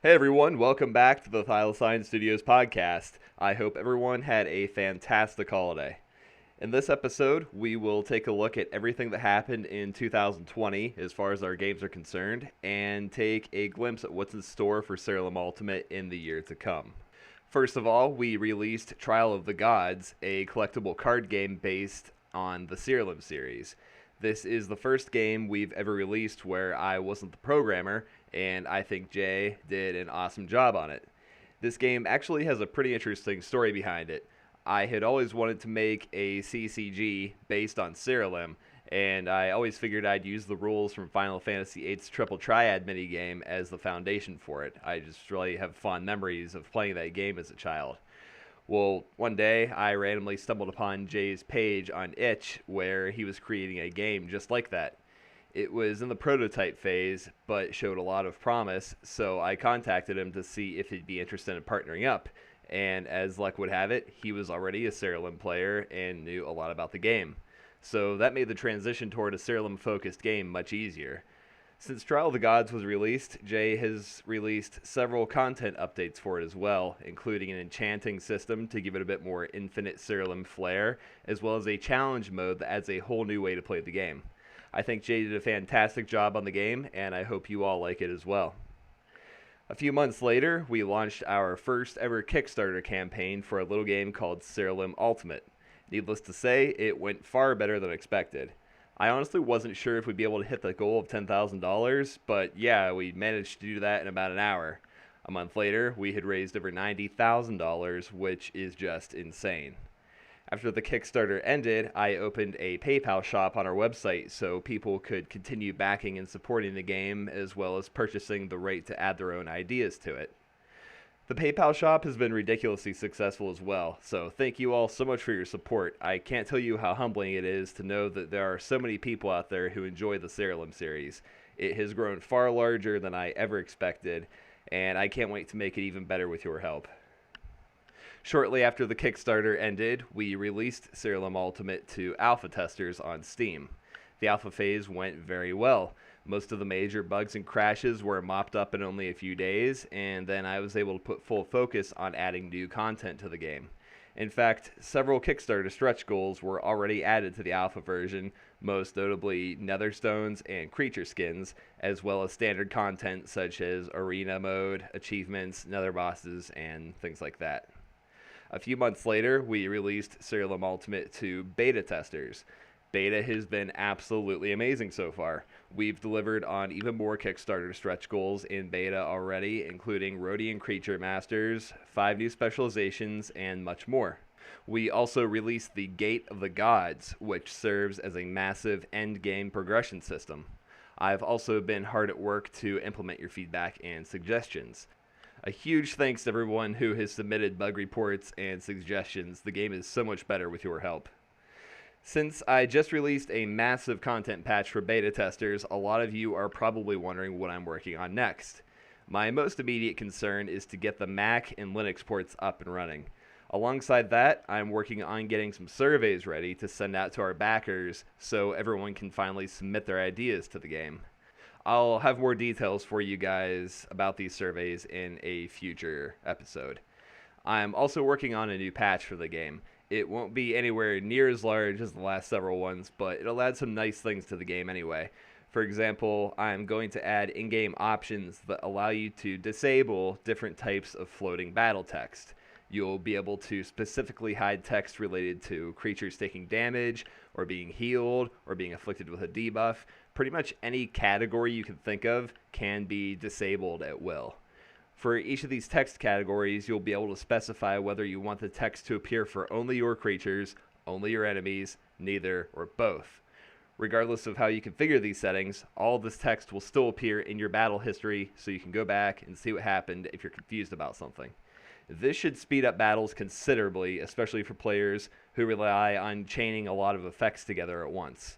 Hey everyone, welcome back to the Thylacine Studios podcast. I hope everyone had a fantastic holiday. In this episode, we will take a look at everything that happened in 2020 as far as our games are concerned, and take a glimpse at what's in store for Cerealum Ultimate in the year to come. First of all, we released Trial of the Gods, a collectible card game based on the Cerealum series. This is the first game we've ever released where I wasn't the programmer, and I think Jay did an awesome job on it. This game actually has a pretty interesting story behind it. I had always wanted to make a CCG based on Cerealum, and I always figured I'd use the rules from Final Fantasy VIII's Triple Triad minigame as the foundation for it. I just really have fond memories of playing that game as a child. Well, one day I randomly stumbled upon Jay's page on Itch where he was creating a game just like that. It was in the prototype phase, but showed a lot of promise, so I contacted him to see if he'd be interested in partnering up. And as luck would have it, he was already a Cerealum player and knew a lot about the game. So that made the transition toward a Cerealum-focused game much easier. Since Trial of the Gods was released, Jay has released several content updates for it as well, including an enchanting system to give it a bit more infinite Cerealum flair, as well as a challenge mode that adds a whole new way to play the game. I think Jay did a fantastic job on the game, and I hope you all like it as well. A few months later, we launched our first ever Kickstarter campaign for a little game called Cerealum Ultimate. Needless to say, it went far better than expected. I honestly wasn't sure if we'd be able to hit the goal of $10,000, but yeah, we managed to do that in about an hour. A month later, we had raised over $90,000, which is just insane. After the Kickstarter ended, I opened a PayPal shop on our website so people could continue backing and supporting the game, as well as purchasing the right to add their own ideas to it. The PayPal shop has been ridiculously successful as well, so thank you all so much for your support. I can't tell you how humbling it is to know that there are so many people out there who enjoy the Cerealum series. It has grown far larger than I ever expected, and I can't wait to make it even better with your help. Shortly after the Kickstarter ended, we released Cerealum Ultimate to alpha testers on Steam. The alpha phase went very well. Most of the major bugs and crashes were mopped up in only a few days, and then I was able to put full focus on adding new content to the game. In fact, several Kickstarter stretch goals were already added to the alpha version, most notably netherstones and creature skins, as well as standard content such as arena mode, achievements, nether bosses, and things like that. A few months later, we released Cerealum Ultimate to beta testers. Beta has been absolutely amazing so far. We've delivered on even more Kickstarter stretch goals in beta already, including Rhodian Creature Masters, 5 new specializations, and much more. We also released the Gate of the Gods, which serves as a massive endgame progression system. I've also been hard at work to implement your feedback and suggestions. A huge thanks to everyone who has submitted bug reports and suggestions. The game is so much better with your help. Since I just released a massive content patch for beta testers, a lot of you are probably wondering what I'm working on next. My most immediate concern is to get the Mac and Linux ports up and running. Alongside that, I'm working on getting some surveys ready to send out to our backers so everyone can finally submit their ideas to the game. I'll have more details for you guys about these surveys in a future episode. I'm also working on a new patch for the game. It won't be anywhere near as large as the last several ones, but it'll add some nice things to the game anyway. For example, I'm going to add in-game options that allow you to disable different types of floating battle text. You'll be able to specifically hide text related to creatures taking damage, or being healed, or being afflicted with a debuff. Pretty much any category you can think of can be disabled at will. For each of these text categories, you'll be able to specify whether you want the text to appear for only your creatures, only your enemies, neither, or both. Regardless of how you configure these settings, all of this text will still appear in your battle history, so you can go back and see what happened if you're confused about something. This should speed up battles considerably, especially for players who rely on chaining a lot of effects together at once.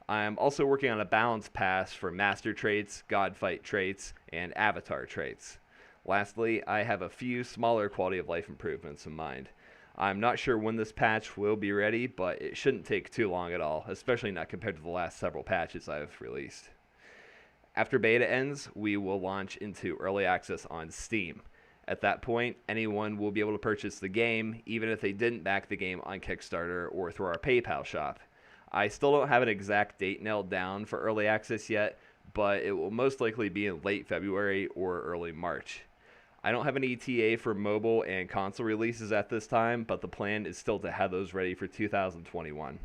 I'm also working on a balance pass for master traits, godfight traits, and avatar traits. Lastly, I have a few smaller quality of life improvements in mind. I'm not sure when this patch will be ready, but it shouldn't take too long at all, especially not compared to the last several patches I've released. After beta ends, we will launch into early access on Steam. At that point, anyone will be able to purchase the game, even if they didn't back the game on Kickstarter or through our PayPal shop. I still don't have an exact date nailed down for early access yet, but it will most likely be in late February or early March. I don't have an ETA for mobile and console releases at this time, but the plan is still to have those ready for 2021.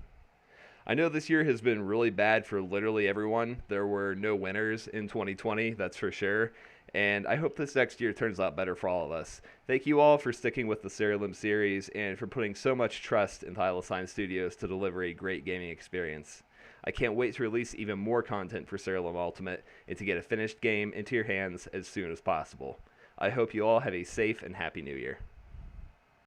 I know this year has been really bad for literally everyone. There were no winners in 2020, that's for sure. And I hope this next year turns out better for all of us. Thank you all for sticking with the Serialim series and for putting so much trust in Thylacine Studios to deliver a great gaming experience. I can't wait to release even more content for Serialim Ultimate and to get a finished game into your hands as soon as possible. I hope you all have a safe and happy new year.